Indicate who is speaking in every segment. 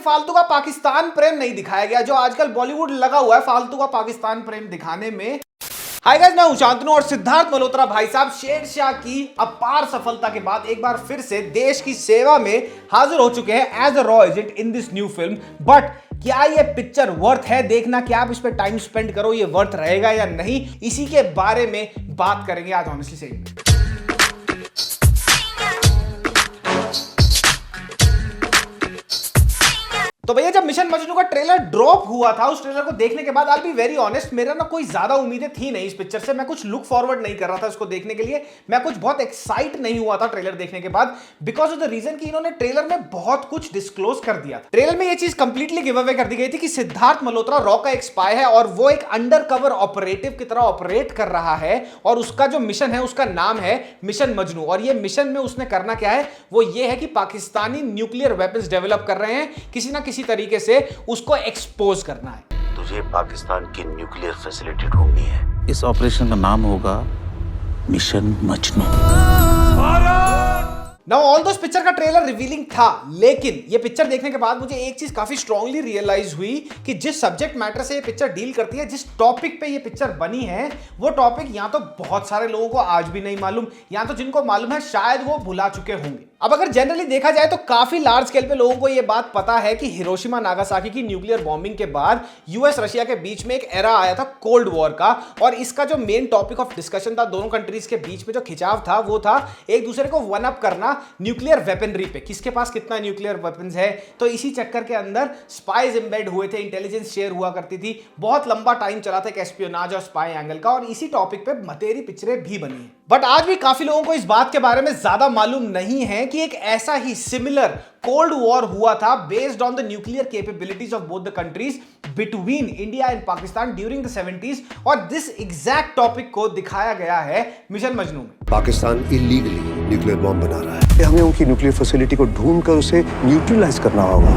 Speaker 1: फालतू का पाकिस्तान प्रेम नहीं दिखाया गया जो आजकल बॉलीवुड लगा हुआ है फालतू का पाकिस्तान प्रेम दिखाने में। हाय गाइस, मैं हूं शांतनु और सिद्धार्थ मल्होत्रा भाई साहब शेरशाह की अपार सफलता के बाद एक बार फिर से देश की सेवा में हाजिर हो चुके हैं एज अ रॉ agent in this new film. But क्या ये पिक्चर वर्थ है देखना, क्या आप इस पे टाइम स्पेंड करो, ये वर्थ रहेगा या नहीं, इसी के बारे में बात करेंगे आज ऑनेस्टली से। तो भैया जब मिशन मजनू का ट्रेलर ड्रॉप हुआ था, उस ट्रेलर को देखने के बाद आई बी वेरी ऑनेस्ट, मेरा ना कोई ज्यादा उम्मीदें थी नहीं इस पिक्चर से। मैं कुछ लुक फॉरवर्ड नहीं कर रहा था इसको देखने के लिए, मैं कुछ बहुत एक्साइट नहीं हुआ था ट्रेलर देखने के बाद, बिकॉज ऑफ द रीजन कि इन्होंने ट्रेलर में बहुत कुछ डिस्क्लोज कर दिया था। ट्रेलर में ये चीज कंप्लीटली गिव अवे कर दी गई थी कि सिद्धार्थ मल्होत्रा रॉ का एक स्पाई है और वो एक अंडर कवर ऑपरेटिव की तरह ऑपरेट कर रहा है और उसका जो मिशन है उसका नाम है मिशन मजनू। और ये मिशन में उसने करना क्या है, वो ये है कि पाकिस्तानी न्यूक्लियर वेपन्स डेवलप कर रहे हैं, किसी ना किसी तरीके से उसको एक्सपोज करना है।
Speaker 2: तुझे पाकिस्तान की न्यूक्लियर फैसिलिटी ढूंढनी है। इस ऑपरेशन का नाम होगा मिशन मजनू।
Speaker 1: नाउ ऑल दो पिक्चर का ट्रेलर रिवीलिंग था, लेकिन ये पिक्चर देखने के बाद मुझे एक चीज काफी स्ट्रांगली रियलाइज हुई कि जिस सब्जेक्ट मैटर से ये पिक्चर डील करती है, जिस टॉपिक पे ये पिक्चर बनी है, वो टॉपिक या तो बहुत सारे लोगों को आज भी नहीं मालूम, या तो जिनको मालूम है शायद वो भुला चुके होंगे। अब अगर जनरली देखा जाए तो काफी लार्ज स्केल पे लोगों को ये बात पता है कि हिरोशिमा नागासाकी की न्यूक्लियर बॉम्बिंग के बाद यूएस रशिया के बीच में एक एरा आया था कोल्ड वॉर का, और इसका जो मेन टॉपिक ऑफ डिस्कशन था दोनों कंट्रीज के बीच में जो खिंचाव था वो था एक दूसरे को वन अप करना न्यूक्लियर वेपनरी पे, किसके पास कितना न्यूक्लियर वेपन्स है। तो इसी चक्कर के अंदर स्पाइज एम्बेड हुए थे, इंटेलिजेंस शेयर हुआ करती थी, बहुत लंबा टाइम चला था एक एस्पियोनाज और स्पाई एंगल का, और इसी टॉपिक पे बतेरी पिक्चरें भी बनी है। बट आज भी काफी लोगों को इस बात के बारे में ज्यादा मालूम नहीं है कि एक ऐसा ही सिमिलर कोल्ड वॉर हुआ था based on the nuclear capabilities of both the countries between India and Pakistan during the 70s, और दिस एग्जैक्ट टॉपिक को दिखाया गया है मिशन मजनू में।
Speaker 3: पाकिस्तान इलीगली न्यूक्लियर बॉम्ब बना रहा है, हमें उनकी न्यूक्लियर फैसिलिटी को ढूंढकर उसे न्यूट्रलाइज करना होगा,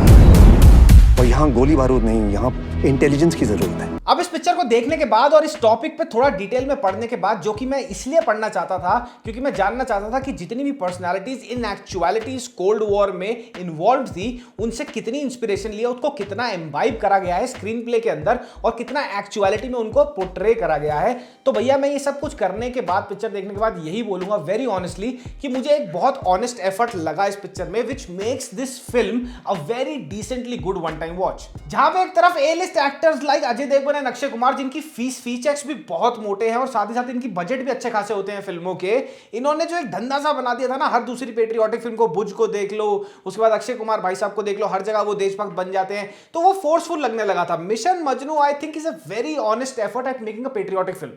Speaker 3: और यहाँ गोली बारूद नहीं, यहाँ इंटेलिजेंस की जरूरत है।
Speaker 1: अब इस पिक्चर को देखने के बाद और इस टॉपिक पे थोड़ा डिटेल में पढ़ने के बाद, जो कि मैं इसलिए पढ़ना चाहता था क्योंकि मैं जानना चाहता था कि जितनी भी पर्सनालिटीज इन एक्चुअलिटीज कोल्ड वॉर में इन्वॉल्व थी, उनसे कितनी इंस्पिरेशन लिया, उसको कितना एम्बाइब करा गया है स्क्रीन प्ले के अंदर, और कितना एक्चुअलिटी में उनको पोर्ट्रे करा गया है। तो भैया मैं ये सब कुछ करने के बाद, पिक्चर देखने के बाद यही बोलूंगा वेरी ऑनेस्टली कि मुझे एक बहुत ऑनेस्ट एफर्ट लगा इस पिक्चर में, which makes this film a very decently good one time watch. जहां पे एक तरफ A list actors like Ajay Devgan and Akshay Kumar, जिनकी फी चेक्स भी बहुत मोटे हैं और साथ ही साथ इनकी बजट भी अच्छे खासे होते हैं फिल्मों के, इन्होंने जो एक धंधा सा बना दिया था ना, हर दूसरी पेट्रियोटिक फिल्म को, बुज को देख लो, उसके बाद अक्षय कुमार भाई साहब को देख लो, हर जगह वो देशभक्त बन जाते हैं, तो वो फोर्सफुल लगने लगा था। Mission Majnu I think is a very honest effort at making a patriotic film.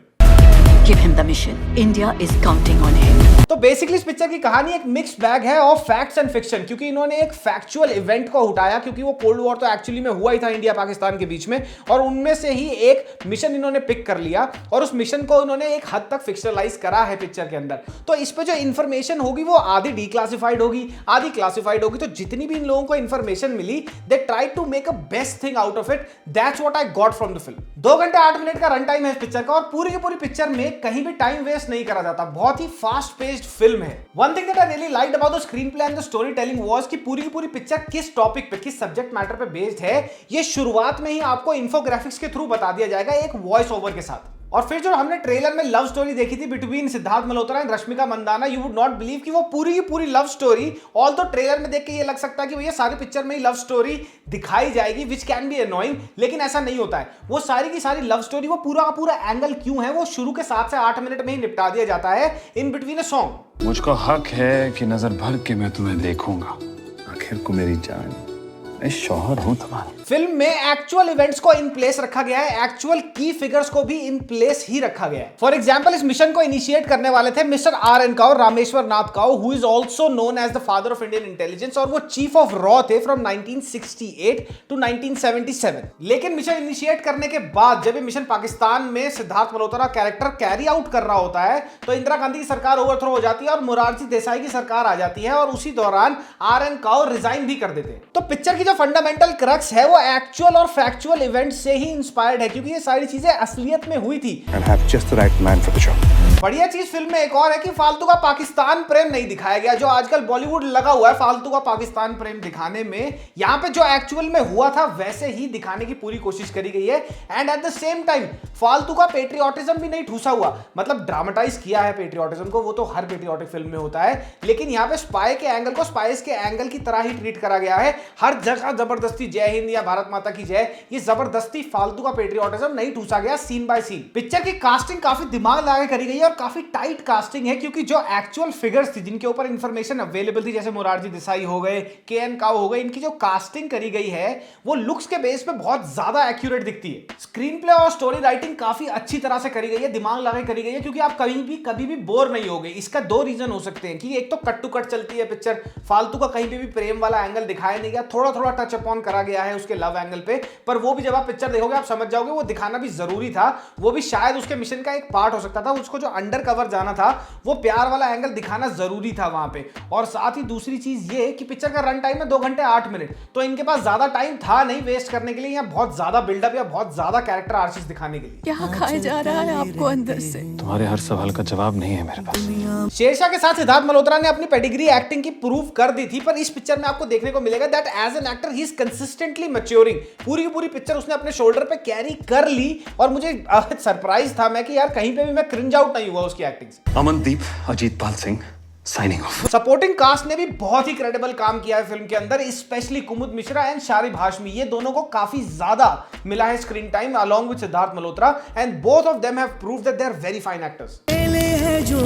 Speaker 4: Give him the mission. India is counting on him.
Speaker 1: तो बेसिकली इस पिक्चर की कहानी एक मिक्स बैग है ऑफ फैक्ट्स एंड फिक्शन, क्योंकि इन्होंने एक फैक्चुअल इवेंट को उठाया, क्योंकि वो कोल्ड वॉर तो एक्चुअली में हुआ ही था इंडिया पाकिस्तान के बीच में, और उनमें से ही एक मिशन इन्होंने पिक कर लिया और उस मिशन को इन्होंने एक हद तक फिक्शनलाइज करा है पिक्चर के अंदर। तो इस पे जो इन्फॉर्मेशन होगी वो आधी डिक्लासिफाइड होगी, आधी क्लासिफाइड होगी, तो जितनी भी इन लोगों को इन्फॉर्मेशन मिली, they try to make a best thing out of it. That's what I got from the film. 2 घंटे 8 मिनट का रन टाइम है इस पिक्चर का, और पूरी की पूरी पिक्चर में कहीं भी टाइम वेस्ट नहीं करा जाता, बहुत ही फास्ट पेस्ड फिल्म है। One thing that I really liked about the screen play and the story telling was कि पूरी की पूरी पिक्चर किस टॉपिक पे, किस सब्जेक्ट मैटर पे बेस्ड है, ये शुरुआत में ही आपको इन्फोग्राफिक्स के थ्रू बता दिया जाएगा एक वॉइस ओवर के साथ। और फिर जो हमने ट्रेलर में लव स्टोरी देखी थी between Siddharth Malhotra and Rashmika Mandanna, you would not believe कि वो पूरी की पूरी लव स्टोरी, ऑल तो ट्रेलर में देख के ये लग सकता है कि भैया सारी पिक्चर में ही लव स्टोरी दिखाई जाएगी, विच कैन बी अनोइंग, लेकिन ऐसा नहीं होता है। वो सारी की सारी लव स्टोरी, वो पूरा का पूरा एंगल क्यों है, वो शुरू के 7 से 8 मिनट में ही निपटा दिया जाता है इन बिटवीन अ सॉन्ग।
Speaker 5: मुझको हक है कि नजर भर के मैं तुम्हें देखूंगा, आखिर को मेरी जान, मैं शौहर हूं तुम्हारा।
Speaker 1: फिल्म में एक्चुअल इवेंट्स को इन प्लेस रखा गया है, एक्चुअल की फिगर्स को भी इन प्लेस ही रखा गया है। फॉर एग्जांपल इस मिशन को इनिशिएट करने वाले थे mister RN Kao, Rameshwar Nath Kao, who is also known as the father of Indian intelligence, और वो चीफ ऑफ रॉ थे फ्रॉम 1968 टू 1977। लेकिन मिशन इनिशिएट करने के बाद जब ये मिशन पाकिस्तान में Siddharth Malhotra character carry out कर रहा होता है, तो इंदिरा गांधी की सरकार ओवरथ्रो हो जाती है और मोरारजी देसाई की सरकार आ जाती है, और उसी दौरान RN काउ रिजाइन भी कर देते हैं। तो पिक्चर की जो फंडामेंटल क्रक्स है वो एक्चुअल और फैक्चुअल इवेंट से ही इंस्पायर्ड है, क्योंकि ये सारी चीजें असलियत में हुई थी।
Speaker 3: And have just the right man for the job.
Speaker 1: बढ़िया चीज फिल्म में एक और है कि फालतू का पाकिस्तान प्रेम नहीं दिखाया गया, जो आजकल बॉलीवुड लगा हुआ है फालतू का पाकिस्तान प्रेम दिखाने में। यहां पे जो एक्चुअल में हुआ था वैसे ही दिखाने की पूरी कोशिश करी गई है। And at the same time फालतू का पेट्रियोटिज्म भी नहीं ठूसा हुआ, मतलब ड्रामेटाइज किया है पेट्रियोटिज्म को, वो तो हर पेट्रियोटिक फिल्म में होता है, लेकिन यहाँ पे स्पाई के एंगल को स्पाइस के एंगल की तरह ही ट्रीट करा गया है। हर जगह जबरदस्ती जय हिंद या भारत माता की जय, ये जबरदस्ती फालतू का पेट्रियोटिज्म नहीं ठूसा गया सीन बाय सीन। पिक्चर की कास्टिंग काफी दिमाग लगा करी गई है और काफी टाइट कास्टिंग है, क्योंकि जो एक्चुअल फिगर्स थी जिनके ऊपर इंफॉर्मेशन अवेलेबल थी, जैसे मोरारजी देसाई हो गए, के.एन. काउ हो गए, इनकी जो कास्टिंग करी गई है वो लुक्स के बेस पे बहुत ज्यादा एक्यूरेट दिखती है। स्क्रीन प्ले और स्टोरी राइटिंग काफी अच्छी तरह से करी गई है, दिमाग लगा करी गई है, क्योंकि आप कभी भी बोर नहीं होगे। इसका दो रीजन हो सकते हैं कि एक तो कट टू कट चलती है पिक्चर, फालतू का कहीं पे भी प्रेम वाला एंगल दिखाया नहीं गया, थोड़ा थोड़ा टच अपॉन करा गया है उसके लव एंगल पे, पर वो भी जब आप पिक्चर देखोगे आप समझ जाओगे वो दिखाना भी जरूरी था, वो भी शायद उसके मिशन का एक पार्ट हो सकता था। उसको जो अंडर कवर जाना था वो प्यार वाला एंगल दिखाना जरूरी था वहां पे। और साथ ही दूसरी चीज ये कि पिक्चर का रन टाइम है 2 घंटे 8 मिनट, तो इनके पास ज्यादा टाइम था नहीं वेस्ट करने के लिए, या बहुत ज्यादा बिल्डअप या बहुत ज्यादा कैरेक्टर आर्चिस दिखाने के लिए।
Speaker 4: क्या खाया जा रहा है आपको अंदर से?
Speaker 5: तुम्हारे हर सवाल का जवाब नहीं है मेरे पास।
Speaker 1: शेरशाह के साथ सिद्धार्थ मल्होत्रा ने अपनी पेडिग्री एक्टिंग की प्रूव कर दी थी, पर इस पिक्चर में आपको देखने को मिलेगा that as an actor he is consistently maturing. पूरी की पूरी पिक्चर उसने अपने शोल्डर पे कैरी कर ली और मुझे सरप्राइज था मैं कि यार कहीं पे भी मैं क्रिंज आउट नहीं हुआ उसकी एक्टिंग से।
Speaker 5: Amandeep Ajitpal Singh signing off.
Speaker 1: Supporting cast ने भी बहुत ही क्रेडिबल काम किया है फिल्म के अंदर, स्पेशली कुमुद मिश्रा एंड शारिब हाशमी, ये दोनों को काफी ज्यादा मिला है screen time along with Siddharth Malhotra, and both of them have proved that they are very fine actors.
Speaker 6: जो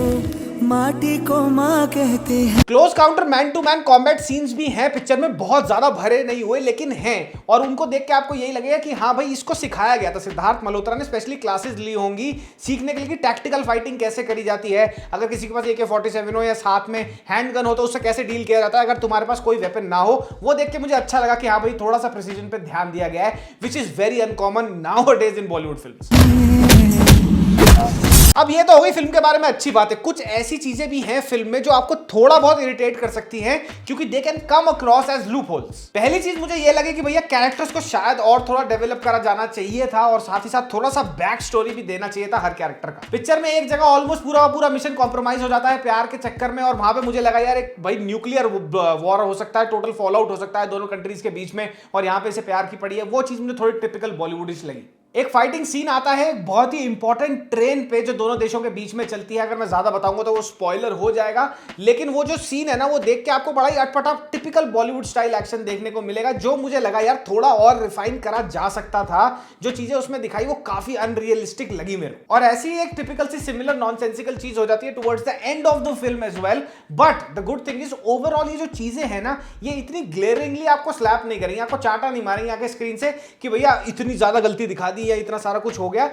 Speaker 6: माटी को मां कहते हैं।
Speaker 1: Close counter man to man combat scenes भी हैं पिक्चर में, बहुत ज्यादा भरे नहीं हुए लेकिन हैं, और उनको देख के आपको यही लगेगा कि हाँ भाई इसको सिखाया गया था। सिद्धार्थ मल्होत्रा ने स्पेशली क्लासेस ली होंगी सीखने के लिए कि टैक्टिकल फाइटिंग कैसे करी जाती है, अगर किसी के पास AK-47 हो या साथ में हैंड गन हो तो उससे कैसे डील किया जाता है अगर तुम्हारे पास कोई वेपन ना हो। वो देख के मुझे अच्छा लगा कि हाँ भाई थोड़ा सा प्रिसीजन पे ध्यान दिया गया है, which is very uncommon nowadays in Bollywood films. अब ये तो हो गई फिल्म के बारे में अच्छी बात है, कुछ ऐसी चीजें भी हैं फिल्म में जो आपको थोड़ा बहुत इरिटेट कर सकती हैं, क्योंकि they can come across as loop holes. पहली चीज मुझे ये लगी कि भैया कैरेक्टर्स को शायद और थोड़ा डेवलप करा जाना चाहिए था, और साथ ही साथ थोड़ा सा बैक स्टोरी भी देना चाहिए था हर कैरेक्टर का। पिक्चर में एक जगह ऑलमोस्ट पूरा मिशन कॉम्प्रोमाइज हो जाता है प्यार के चक्कर में, और वहां पे मुझे लगा यार एक भाई न्यूक्लियर वॉर हो सकता है, टोटल फॉल आउट हो सकता है दोनों कंट्रीज के बीच में, और यहाँ पे इसे प्यार की पड़ी है। वो चीज मुझे थोड़ी टिपिकल बॉलीवुडिश लगी। एक फाइटिंग सीन आता है बहुत ही इंपॉर्टेंट ट्रेन पे जो दोनों देशों के बीच में चलती है, अगर मैं ज्यादा बताऊंगा तो वो स्पॉइलर हो जाएगा, लेकिन वो जो सीन है ना वो देख के आपको बड़ा ही अटपटा टिपिकल बॉलीवुड स्टाइल एक्शन देखने को मिलेगा, जो मुझे लगा यार थोड़ा और रिफाइन करा जा सकता था। जो चीजें उसमें दिखाई वो काफी अनरियलिस्टिक लगी मेरे को, और ऐसी ही एक टिपिकल सी सिमिलर नॉनसेंसिकल चीज हो जाती है towards the end of the film as well. But the good thing is overall ये जो चीजें हैं ना ये इतनी ग्लेयरिंगली आपको स्लैप नहीं करेंगे, आपको चाटा नहीं मारेंगे आगे स्क्रीन से कि भैया इतनी ज्यादा गलती दिखा दी या इतना सारा कुछ हो गया।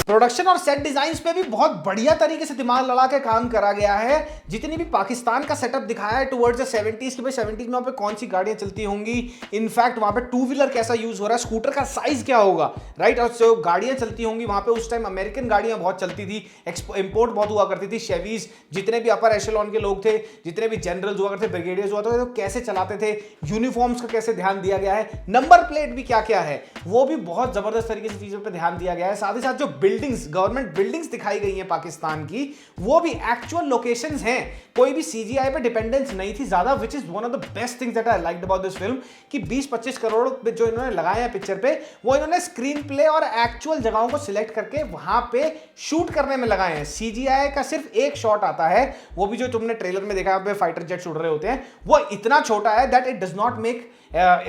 Speaker 1: प्रोडक्शन और सेट डिजाइन्स पे भी बहुत बढ़िया तरीके से दिमाग लड़ा के काम करा गया है। जितनी भी पाकिस्तान का सेटअप दिखाया है टुवर्ड्स द 70s कि भाई 70s में वहां पे कौन सी गाड़ियां चलती होंगी, इनफैक्ट वहां पे 2 व्हीलर कैसा यूज हो रहा है, स्कूटर का साइज क्या होगा, राइट, और जो गाड़ियां चलती होंगी वहां पे उस टाइम अमेरिकन गाड़ियां बहुत चलती थी, इंपोर्ट बहुत हुआ करती थी, शेवीज, जितने भी अपर एशेलॉन के लोग थे, जितने भी जनरल्स हुआ करते, ब्रिगेडियर्स हुआ तो कैसे चलाते थे, यूनिफॉर्म्स का कैसे ध्यान दिया गया है, नंबर प्लेट भी क्या क्या है वो भी बहुत जबरदस्त तरीके से चीजों पर ध्यान दिया गया है। साथ ही साथ जो बिल्डिंग्स, गवर्नमेंट बिल्डिंग्स दिखाई गई हैं पाकिस्तान की, वो भी एक्चुअल लोकेशंस हैं, कोई भी सीजीआई पे डिपेंडेंस नहीं थी ज्यादा, which is one of the best things that I liked about this film कि 20-25 करोड़ जो इन्होंने लगाए हैं पिक्चर पे, वो इन्होंने स्क्रीन प्ले और एक्चुअल जगहों को सिलेक्ट करके वहां पे शूट करने में लगाए हैं। सीजीआई का सिर्फ एक शॉट आता है, वो भी जो तुमने ट्रेलर में देखा है फाइटर जेट उड़ रहे होते हैं, वो इतना छोटा है that it does not make,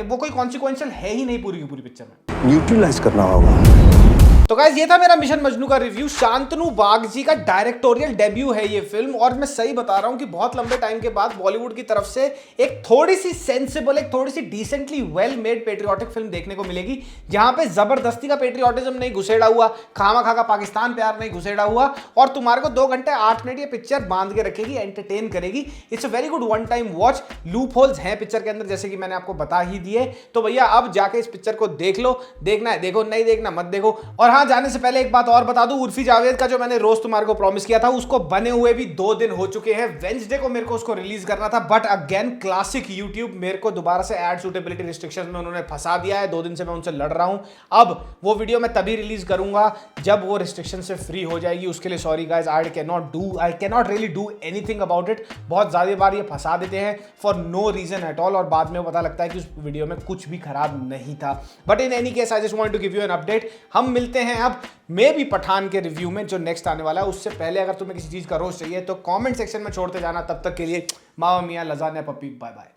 Speaker 1: वो कोई कॉन्सिक्वेंशियल है ही नहीं पूरी की पूरी पिक्चर में।
Speaker 3: न्यूट्रलाइज करना होगा।
Speaker 1: तो गाइस ये था मेरा मिशन मजनू का रिव्यू। शांतनु बागची का डायरेक्टोरियल डेब्यू है ये फिल्म, और मैं सही बता रहा हूं कि बहुत लंबे टाइम के बाद बॉलीवुड की तरफ से एक थोड़ी सी सेंसिबल, एक थोड़ी सी decently well made patriotic film देखने को मिलेगी, जहां पे जबरदस्ती का पेट्रियोटिज्म नहीं घुसेड़ा हुआ, खामा-खा का पाकिस्तान प्यार नहीं घुसेड़ा हुआ, और तुम्हारे को 2 घंटे 8 मिनट ये पिक्चर बांध के रखेगी, एंटरटेन करेगी। It's a very good one time watch. Loop holes हैं पिक्चर के अंदर जैसे कि मैंने आपको बता ही दिए, तो भैया अब जाके इस पिक्चर को देख लो, देखना है देखो, नहीं देखना मत देखो। और हाँ, यहां जाने से पहले एक बात और बता दूं, उर्फी जावेद का जो मैंने रोज तुम्हारे को प्रॉमिस किया था उसको बने हुए भी 2 दिन हो चुके हैं। वेंसडे को मेरे को उसको रिलीज करना था, बट अगेन क्लासिक यूट्यूब मेरे को दोबारा से एड सूटेबिलिटी रिस्ट्रिक्शंस में उन्होंने फंसा दिया है। 2 दिन से मैं उनसे लड़ रहा हूं। अब वो वीडियो मैं तभी रिलीज करूंगा जब वो रिस्ट्रिक्शन से फ्री हो जाएगी। उसके लिए sorry guys, I can not really do anything about it. बहुत ज्यादा बार ये फंसा देते हैं for no reason at all, और बाद में पता लगता है कि उस वीडियो में कुछ भी खराब नहीं था। But in any case I just want to give you an update. हम मिलते हैं अब मे भी पठान के रिव्यू में जो नेक्स्ट आने वाला है। उससे पहले अगर तुम्हें किसी चीज का रोस्ट चाहिए तो कमेंट सेक्शन में छोड़ते जाना। तब तक के लिए मामा मियां, लजानिया पप्पी, बाय बाय।